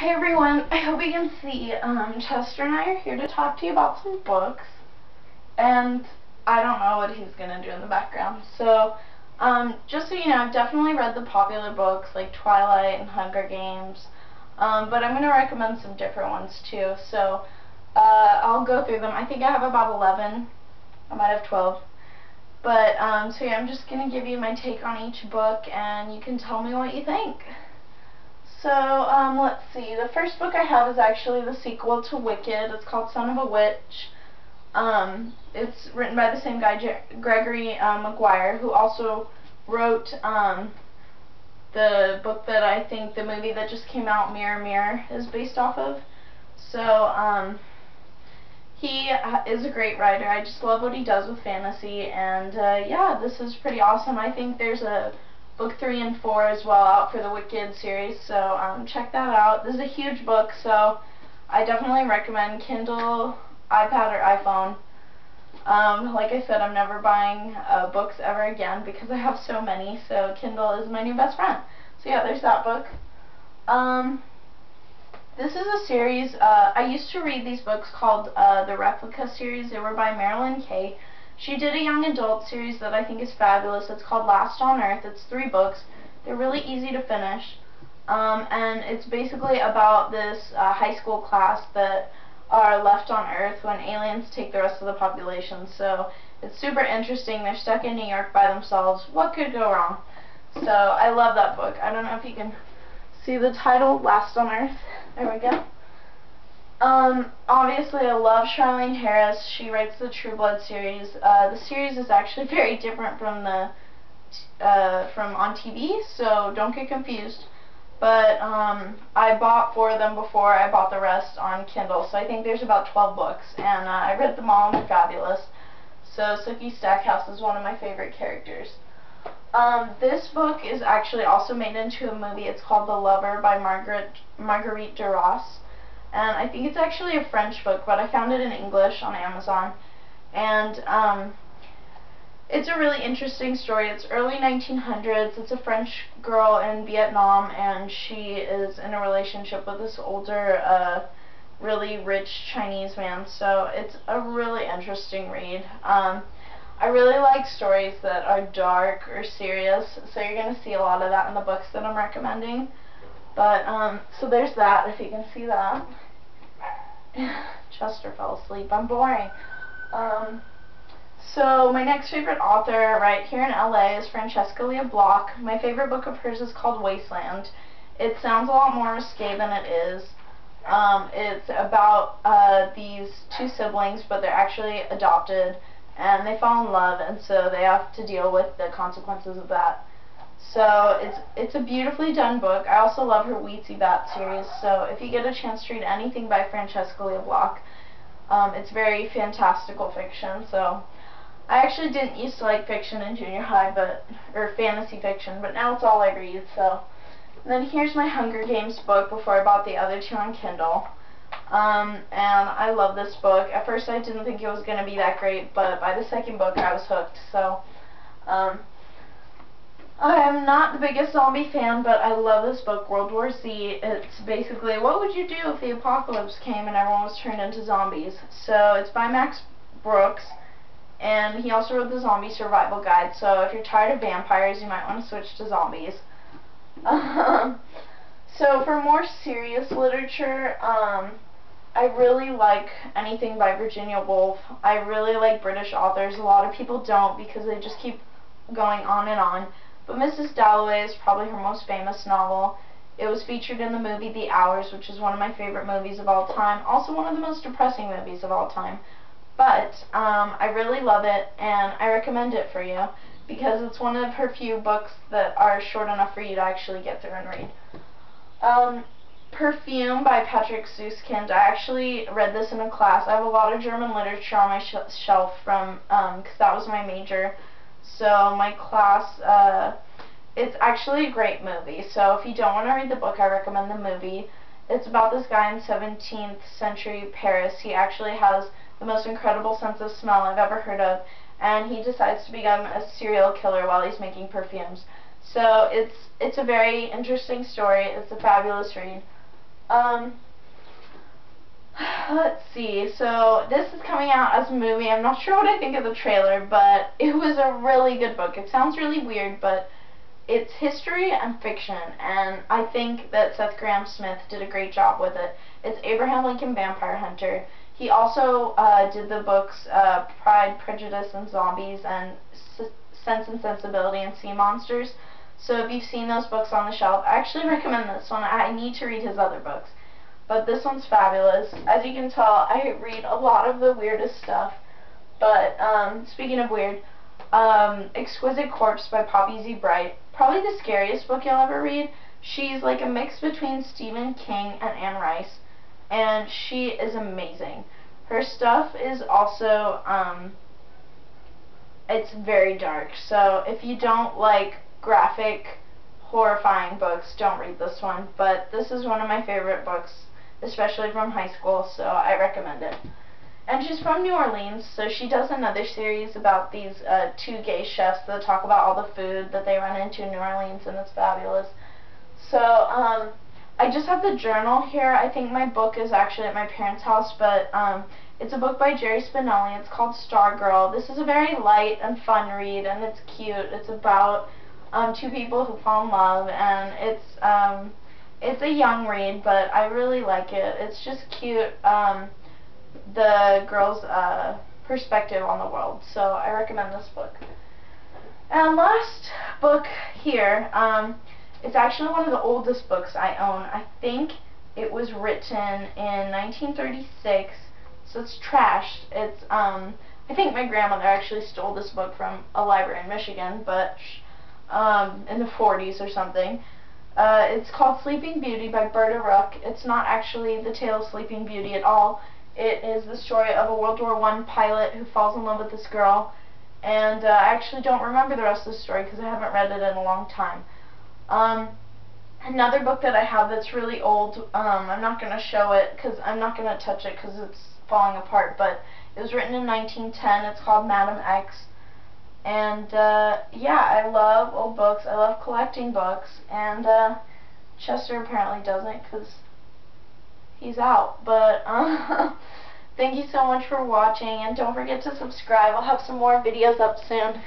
Hey everyone, I hope you can see, Chester and I are here to talk to you about some books, and I don't know what he's going to do in the background. So, just so you know, I've definitely read the popular books like Twilight and Hunger Games, but I'm going to recommend some different ones too. So, I'll go through them. I think I have about 11, I might have 12. But, so yeah, I'm just going to give you my take on each book, and you can tell me what you think. So, let's see. The first book I have is actually the sequel to Wicked. It's called Son of a Witch. It's written by the same guy, Gregory Maguire, who also wrote the book that I think the movie that just came out, Mirror Mirror, is based off of. So, he is a great writer. I just love what he does with fantasy, and yeah, this is pretty awesome. I think there's a book 3 and 4 as well out for the Wicked series, so check that out. This is a huge book, so I definitely recommend Kindle, iPad, or iPhone. Like I said, I'm never buying books ever again because I have so many, so Kindle is my new best friend. So yeah, there's that book. This is a series, I used to read these books called the Replica series. They were by Marilyn Kay. She did a young adult series that I think is fabulous. It's called Last on Earth. It's 3 books. They're really easy to finish. And it's basically about this high school class that are left on Earth when aliens take the rest of the population. So it's super interesting. They're stuck in New York by themselves. What could go wrong? So I love that book. I don't know if you can see the title, Last on Earth. There we go. Obviously I love Charlaine Harris. She writes the True Blood series. The series is actually very different from the from on TV, so don't get confused. But I bought 4 of them before I bought the rest on Kindle, so I think there's about 12 books, and I read them all and they're fabulous. So Sookie Stackhouse is one of my favorite characters. This book is actually also made into a movie. It's called The Lover by Marguerite Duras. And I think it's actually a French book, but I found it in English on Amazon. And it's a really interesting story. It's early 1900s. It's a French girl in Vietnam, and she is in a relationship with this older, really rich Chinese man. So it's a really interesting read. I really like stories that are dark or serious, so you're going to see a lot of that in the books that I'm recommending. But, so there's that, if you can see that. Chester fell asleep. I'm boring. So my next favorite author right here in LA is Francesca Lia Block. My favorite book of hers is called Wasteland. It sounds a lot more risque than it is. It's about these 2 siblings, but they're actually adopted, and they fall in love, and so they have to deal with the consequences of that. So it's a beautifully done book. I also love her Weetzie Bat series, so if you get a chance to read anything by Francesca Lia Block, it's very fantastical fiction. So I actually didn't used to like fiction in junior high, or fantasy fiction, but now it's all I read. So and then here's my Hunger Games book before I bought the other 2 on Kindle. And I love this book. At first I didn't think it was going to be that great, but by the second book I was hooked. So, I am not the biggest zombie fan, but I love this book, World War Z. It's basically, what would you do if the apocalypse came and everyone was turned into zombies? So it's by Max Brooks, and he also wrote the Zombie Survival Guide. So if you're tired of vampires, you might want to switch to zombies. So for more serious literature, I really like anything by Virginia Woolf. I really like British authors. A lot of people don't because they just keep going on and on. But Mrs. Dalloway is probably her most famous novel. It was featured in the movie The Hours, which is one of my favorite movies of all time. Also one of the most depressing movies of all time. But I really love it, and I recommend it for you because it's one of her few books that are short enough for you to actually get through and read. Perfume by Patrick Suskind. I actually read this in a class. I have a lot of German literature on my shelf from, because that was my major. So my class, it's actually a great movie. So if you don't want to read the book, I recommend the movie. It's about this guy in 17th century Paris. He actually has the most incredible sense of smell I've ever heard of, and he decides to become a serial killer while he's making perfumes. So it's a very interesting story. It's a fabulous read. Let's see, so this is coming out as a movie. I'm not sure what I think of the trailer, but it was a really good book. It sounds really weird, but it's history and fiction, and I think that Seth Grahame-Smith did a great job with it. It's Abraham Lincoln Vampire Hunter. He also did the books Pride, Prejudice, and Zombies, and Sense and Sensibility and Sea Monsters. So if you've seen those books on the shelf, I actually recommend this one. I need to read his other books. But this one's fabulous. As you can tell, I read a lot of the weirdest stuff. But speaking of weird, Exquisite Corpse by Poppy Z. Brite. Probably the scariest book you'll ever read. She's like a mix between Stephen King and Anne Rice. And she is amazing. Her stuff is also, it's very dark. So if you don't like graphic, horrifying books, don't read this one. But this is one of my favorite books, especially from high school, so I recommend it. And she's from New Orleans, so she does another series about these two gay chefs that talk about all the food that they run into in New Orleans, and it's fabulous. So, I just have the journal here. I think my book is actually at my parents' house, but it's a book by Jerry Spinelli. It's called Stargirl. This is a very light and fun read, and it's cute. It's about two people who fall in love, and it's a young read, but I really like it. It's just cute, the girl's perspective on the world, so I recommend this book. And last book here, it's actually one of the oldest books I own. I think it was written in 1936, so it's trashed. It's, I think my grandmother actually stole this book from a library in Michigan, but in the 40s or something. It's called Sleeping Beauty by Berta Rook. It's not actually the tale of Sleeping Beauty at all. It is the story of a World War I pilot who falls in love with this girl, and I actually don't remember the rest of the story because I haven't read it in a long time. Another book that I have that's really old, I'm not going to show it because I'm not going to touch it because it's falling apart, but it was written in 1910. It's called Madam X. And yeah, I love old books. I love collecting books, and Chester apparently doesn't because he's out. But thank you so much for watching, and don't forget to subscribe. I'll have some more videos up soon.